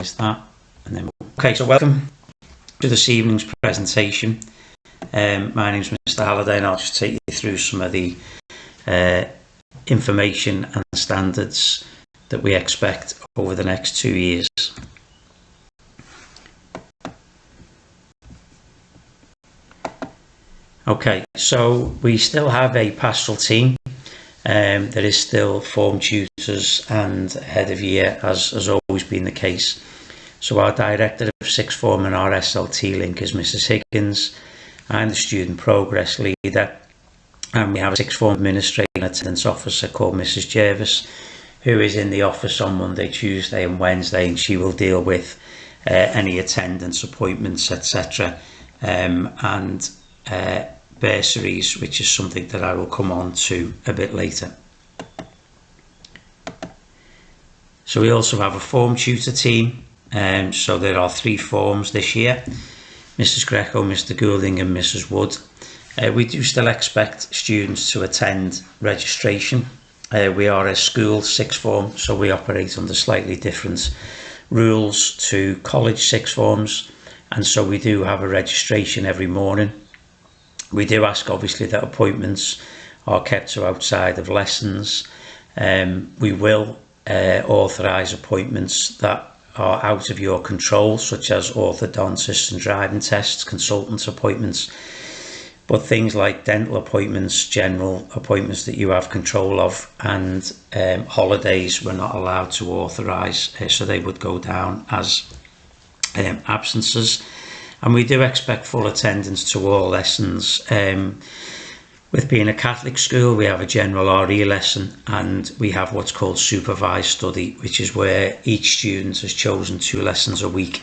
that, and then okay. So welcome to this evening's presentation. My name is Mr. Halliday, and I'll just take you through some of the information and standards that we expect over the next 2 years. Okay, so we still have a pastoral team. There is still form tutors and head of year, as has always been the case. So our director of sixth form and our SLT link is Mrs. Higgins. I'm the student progress leader, and we have a sixth form administrator and attendance officer called Mrs. Jervis, who is in the office on Monday, Tuesday and Wednesday, and she will deal with any attendance, appointments, etc. and bursaries, which is something that I will come on to a bit later. So we also have a form tutor team. So there are 3 forms this year: Mrs. Greco, Mr. Goulding and Mrs. Wood. We do still expect students to attend registration. We are a school sixth form, so we operate under slightly different rules to college sixth forms, and so we do have a registration every morning. We do ask, obviously, that appointments are kept to outside of lessons. We will authorise appointments that are out of your control, such as orthodontists and driving tests, consultants appointments, but things like dental appointments, general appointments that you have control of, and holidays we're not allowed to authorise, so they would go down as absences. And we do expect full attendance to all lessons. With being a Catholic school, we have a general RE lesson, and we have what's called supervised study, which is where each student has chosen 2 lessons a week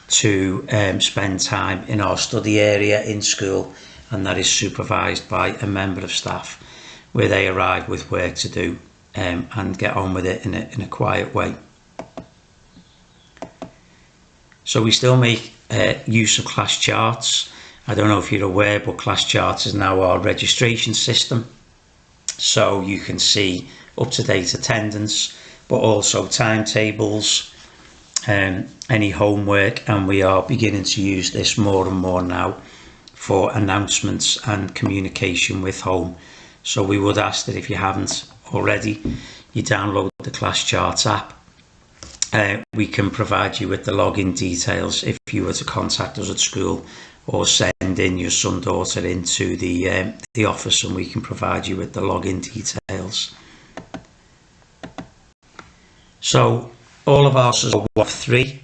to spend time in our study area in school, and that is supervised by a member of staff, where they arrive with work to do and get on with it in a quiet way. So we still make use of class charts. I don't know if you're aware, but class charts is now our registration system. So you can see up-to-date attendance, but also timetables, any homework, and we are beginning to use this more and more now for announcements and communication with home. So we would ask that if you haven't already, you download the class charts app. We can provide you with the login details if you were to contact us at school, or send in your son, daughter into the office, and we can provide you with the login details. So all of our courses have 3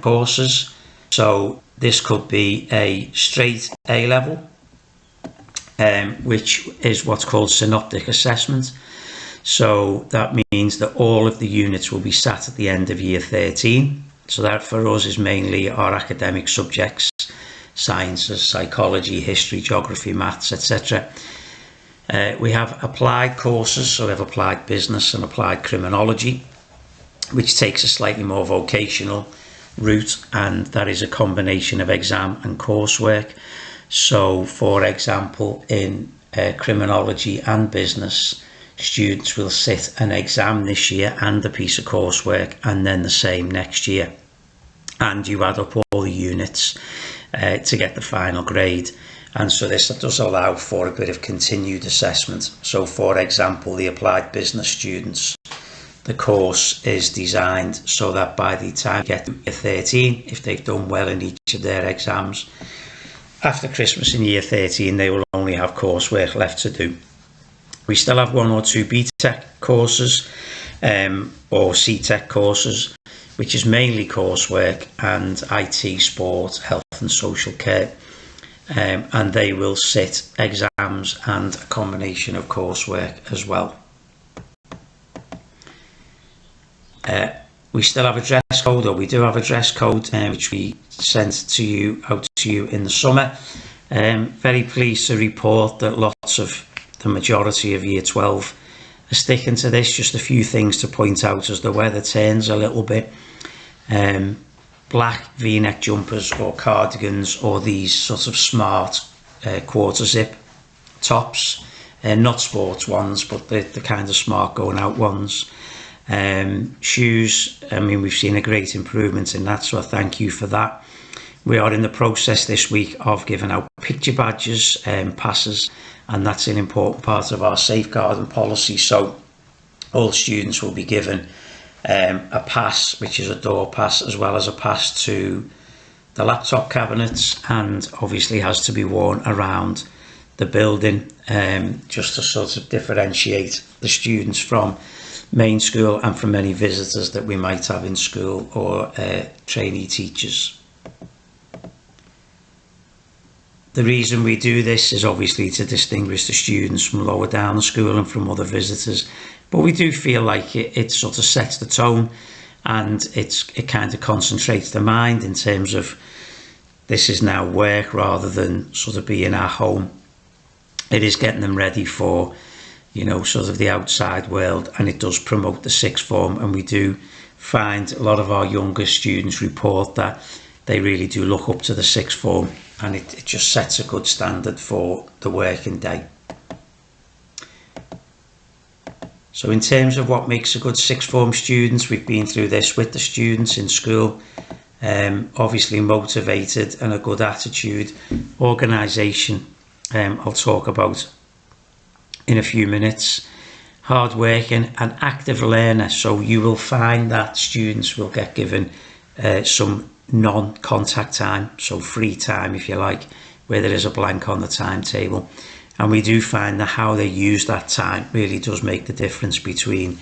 courses. So this could be a straight A level, which is what's called synoptic assessment. So that means that all of the units will be sat at the end of year 13. So that for us is mainly our academic subjects, sciences, psychology, history, geography, maths, etc. We have applied courses, so we have applied business and applied criminology, which takes a slightly more vocational route, and that is a combination of exam and coursework. So for example, in criminology and business, students will sit an exam this year and a piece of coursework, and then the same next year, and you add up all the units to get the final grade. And so this does allow for a bit of continued assessment. So for example, the applied business students, the course is designed so that by the time you get to year 13, if they've done well in each of their exams, after Christmas in year 13 they will only have coursework left to do. We still have 1 or 2 BTEC courses or CTEC courses, which is mainly coursework and IT, sport, health and social care. And they will sit exams and a combination of coursework as well. We still have a dress code, or we do have a dress code, which we sent out to you in the summer. Very pleased to report that the majority of year 12 are sticking to this. Just a few things to point out as the weather turns a little bit. Black v-neck jumpers or cardigans, or these sort of smart quarter zip tops, not sports ones, but the kind of smart going out ones. Shoes, I mean, we've seen a great improvement in that, so thank you for that. We are in the process this week of giving out picture badges and passes, and that's an important part of our safeguarding policy. So all students will be given a pass, which is a door pass, as well as a pass to the laptop cabinets, and obviously has to be worn around the building, just to sort of differentiate the students from main school and from any visitors that we might have in school or trainee teachers. The reason we do this is obviously to distinguish the students from lower down the school and from other visitors, but we do feel like it sort of sets the tone, and it kind of concentrates the mind in terms of this is now work rather than sort of being our home. It is getting them ready for, you know, sort of the outside world, and it does promote the sixth form, and we do find a lot of our younger students report that they really do look up to the sixth form, and it just sets a good standard for the working day. So in terms of what makes a good sixth form student, we've been through this with the students in school. Obviously motivated and a good attitude. Organisation, I'll talk about in a few minutes. Hard-working and active learner, so you will find that students will get given some non-contact time, so free time if you like, where there is a blank on the timetable, and we do find that how they use that time really does make the difference between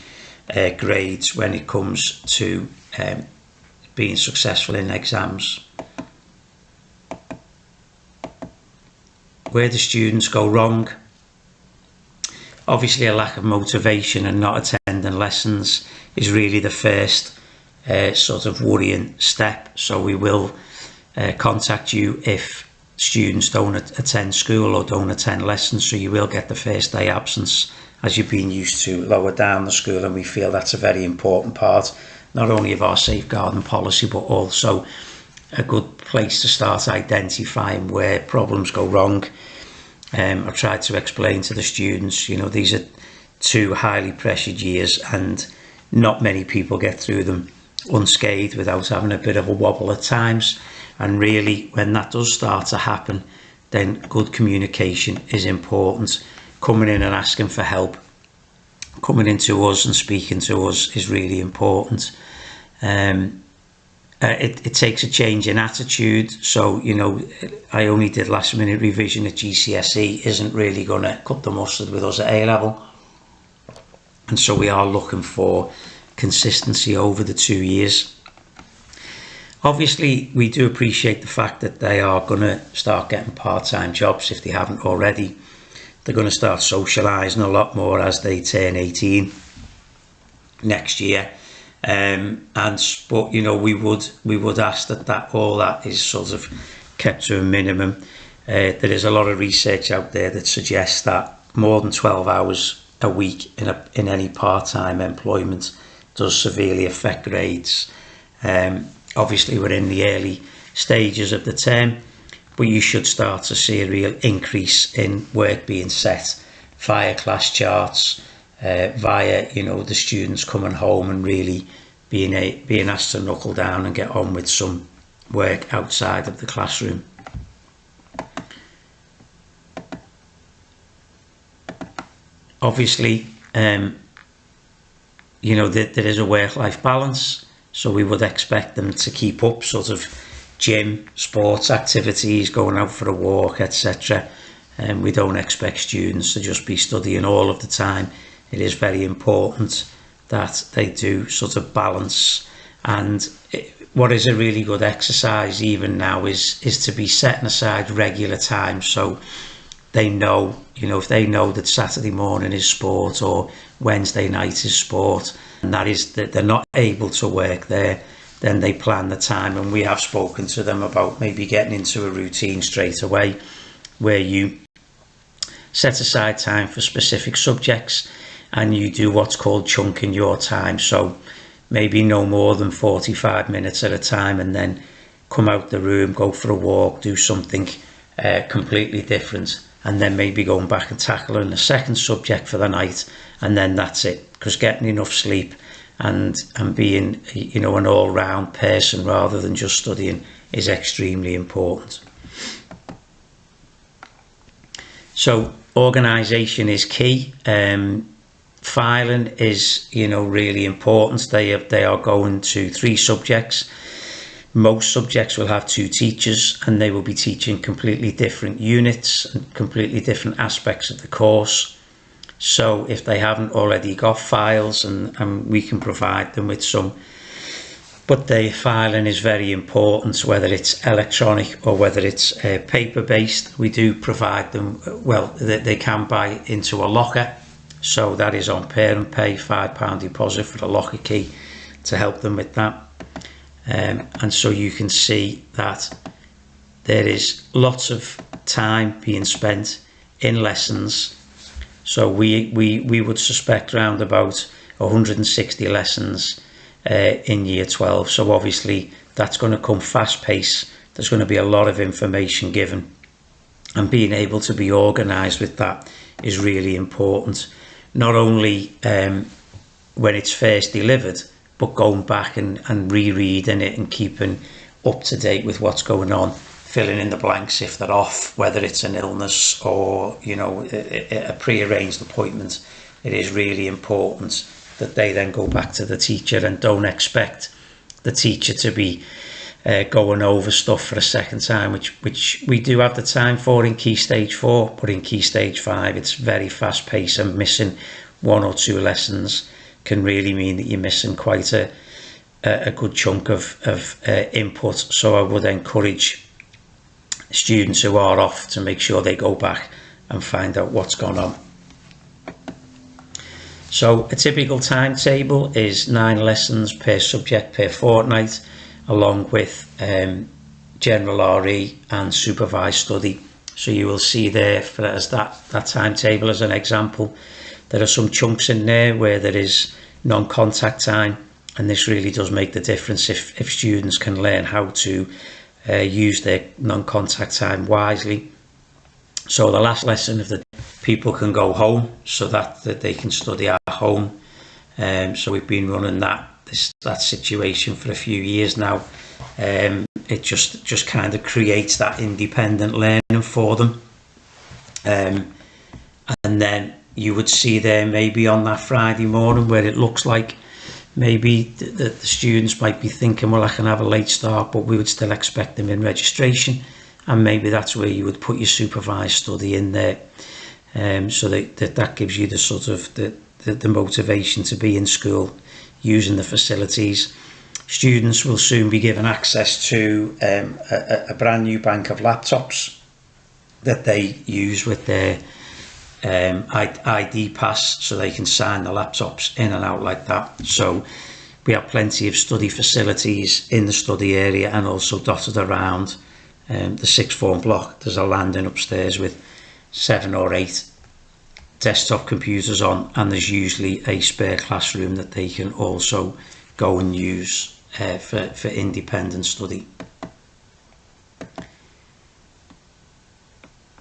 grades when it comes to being successful in exams. Where do students go wrong? Obviously a lack of motivation and not attending lessons is really the first sort of worrying step. So we will contact you if students don't attend school or don't attend lessons, so you will get the first day absence as you've been used to lower down the school, and we feel that's a very important part not only of our safeguarding policy but also a good place to start identifying where problems go wrong. I've tried to explain to the students, you know, these are 2 highly pressured years and not many people get through them unscathed without having a bit of a wobble at times, and really when that does start to happen, then good communication is important. Coming in and asking for help, coming into us and speaking to us is really important. It takes a change in attitude, so you know, I only did last minute revision at GCSE isn't really going to cut the mustard with us at A level, and so we are looking for consistency over the 2 years. Obviously we do appreciate the fact that they are going to start getting part-time jobs if they haven't already. They're going to start socialising a lot more as they turn 18 next year, but you know, we would ask that all that is sort of kept to a minimum. There is a lot of research out there that suggests that more than 12 hours a week in any part-time employment does severely affect grades. Obviously we're in the early stages of the term, but you should start to see a real increase in work being set via class charts, via, you know, the students coming home and really being asked to knuckle down and get on with some work outside of the classroom. Obviously, you know, there is a work-life balance, so we would expect them to keep up sort of gym, sports activities, going out for a walk, etc. And we don't expect students to just be studying all of the time. It is very important that they do sort of balance, and what is a really good exercise even now is to be setting aside regular time, so they know, you know, if they know that Saturday morning is sport or Wednesday night is sport, and that is that they're not able to work there, then they plan the time. And we have spoken to them about maybe getting into a routine straight away where you set aside time for specific subjects and you do what's called chunking your time, so maybe no more than 45 minutes at a time, and then come out the room, go for a walk, do something completely different, and then maybe going back and tackling a second subject for the night, and then that's it. Because getting enough sleep and being, you know, an all-round person rather than just studying is extremely important. So organisation is key. Filing is, you know, really important. They are going to 3 subjects. Most subjects will have 2 teachers, and they will be teaching completely different units and completely different aspects of the course. So if they haven't already got files, and we can provide them with some, but the filing is very important, whether it's electronic or whether it's paper based. We do provide them, well, they can buy into a locker, so that is on parent pay, £5 deposit for the locker key to help them with that. And so you can see that there is lots of time being spent in lessons. So we would suspect around about 160 lessons in year 12. So obviously that's going to come fast paced. There's going to be a lot of information given, and being able to be organised with that is really important. Not only when it's first delivered, but going back and rereading it and keeping up to date with what's going on, filling in the blanks if they're off, whether it's an illness or, you know, a pre-arranged appointment. It is really important that they then go back to the teacher, and don't expect the teacher to be going over stuff for a second time, which we do have the time for in Key Stage 4, but in Key Stage 5 it's very fast paced, and missing 1 or 2 lessons can really mean that you're missing quite a good chunk of input. So I would encourage students who are off to make sure they go back and find out what's gone on. So a typical timetable is 9 lessons per subject per fortnight, along with general RE and supervised study. So you will see there, for as that timetable as an example, there are some chunks in there where there is non-contact time, and this really does make the difference if students can learn how to use their non-contact time wisely. So the last lesson of the people can go home, so that they can study at home. So we've been running that situation for a few years now. It just kind of creates that independent learning for them. And then you would see there maybe on that Friday morning where it looks like maybe the students might be thinking, well, I can have a late start, but we would still expect them in registration. And maybe that's where you would put your supervised study in there. So that gives you the sort of the motivation to be in school using the facilities. Students will soon be given access to a brand new bank of laptops that they use with their ID pass, so they can sign the laptops in and out like that. So we have plenty of study facilities in the study area, and also dotted around the sixth form block. There's a landing upstairs with 7 or 8 desktop computers on, and there's usually a spare classroom that they can also go and use for independent study.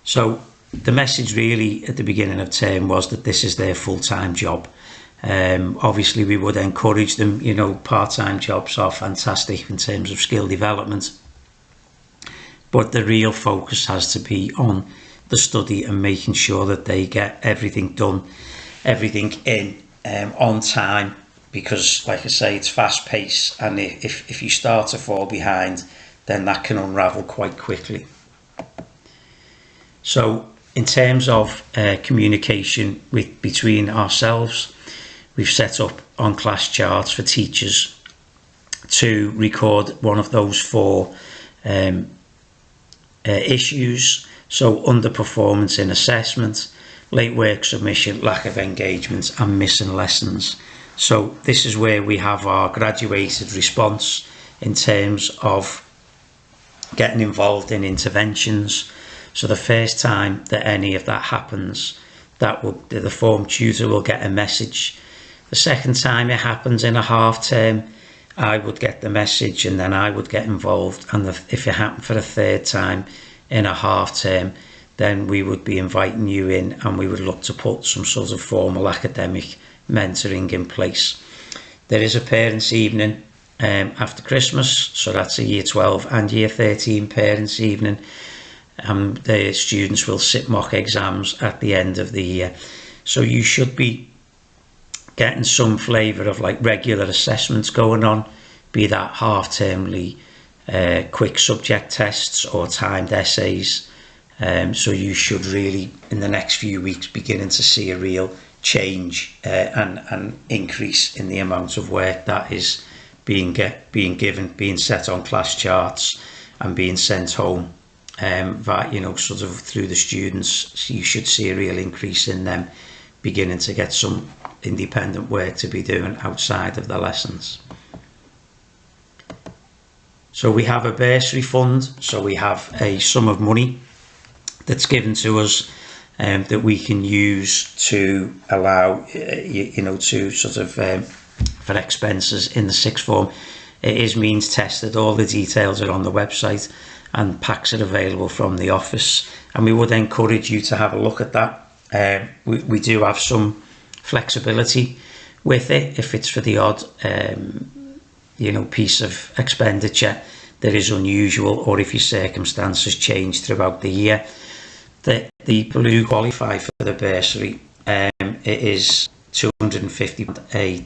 So the message really at the beginning of term was that this is their full-time job. Obviously we would encourage them, you know, part-time jobs are fantastic in terms of skill development, but the real focus has to be on the study and making sure that they get everything done, everything in on time, because like I say, it's fast paced, and if you start to fall behind, then that can unravel quite quickly. So in terms of communication between ourselves, we've set up on class charts for teachers to record one of those 4 issues. So underperformance in assessment, late work submission, lack of engagement, and missing lessons. So this is where we have our graduated response in terms of getting involved in interventions. So the first time that any of that happens, the form tutor will get a message. The second time it happens in a half term, I would get the message, and then I would get involved. And if it happened for a third time in a half term, then we would be inviting you in, and we would look to put some sort of formal academic mentoring in place. There is a parents' evening after Christmas, so that's a Year 12 and Year 13 parents' evening. The students will sit mock exams at the end of the year. So you should be getting some flavour of like regular assessments going on, be that half-termly quick subject tests or timed essays. So you should really, in the next few weeks, beginning to see a real change and an increase in the amount of work that is being given, being set on class charts and being sent home. Sort of through the students. You should see a real increase in them beginning to get some independent work to be doing outside of the lessons. So we have a bursary fund, so we have a sum of money that's given to us that we can use to allow, to sort of for expenses in the sixth form. It is means tested. All the details are on the website and packs are available from the office, and we would encourage you to have a look at that. We do have some flexibility with it if it's for the odd piece of expenditure that is unusual, or if your circumstances change throughout the year. The people who qualify for the bursary, it is £250 a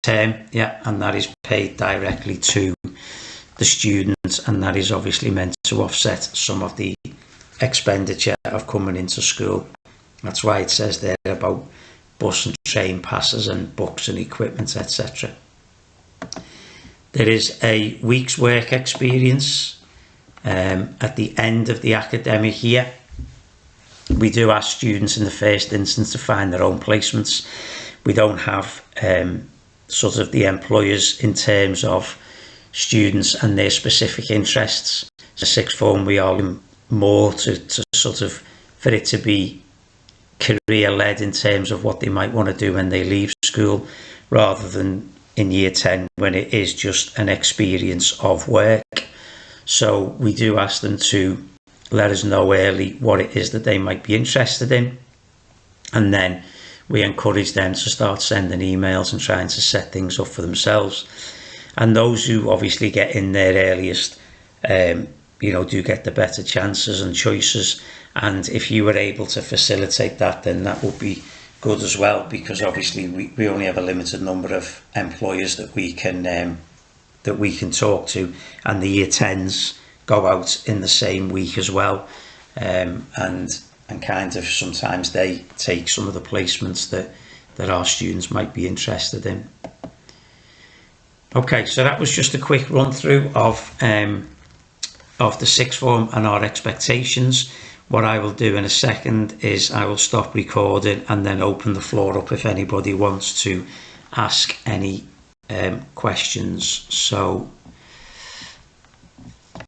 term, and that is paid directly to the students, and that is obviously meant to offset some of the expenditure of coming into school. That's why it says there about bus and train passes and books and equipment, etc. There is a week's work experience at the end of the academic year. We do ask students in the first instance to find their own placements. We don't have sort of the employers in terms of students and their specific interests. So sixth form, we are more to sort of, for it to be career led in terms of what they might want to do when they leave school, rather than in year 10 when it is just an experience of work. So we do ask them to let us know early what it is that they might be interested in, and then we encourage them to start sending emails and trying to set things up for themselves. And those who obviously get in there earliest, do get the better chances and choices. And if you were able to facilitate that, then that would be good as well, because obviously we only have a limited number of employers that we can talk to, and the year 10s go out in the same week as well, and kind of sometimes they take some of the placements that our students might be interested in. Okay, so that was just a quick run through of the sixth form and our expectations. What I will do in a second is I will stop recording and then open the floor up if anybody wants to ask any questions. So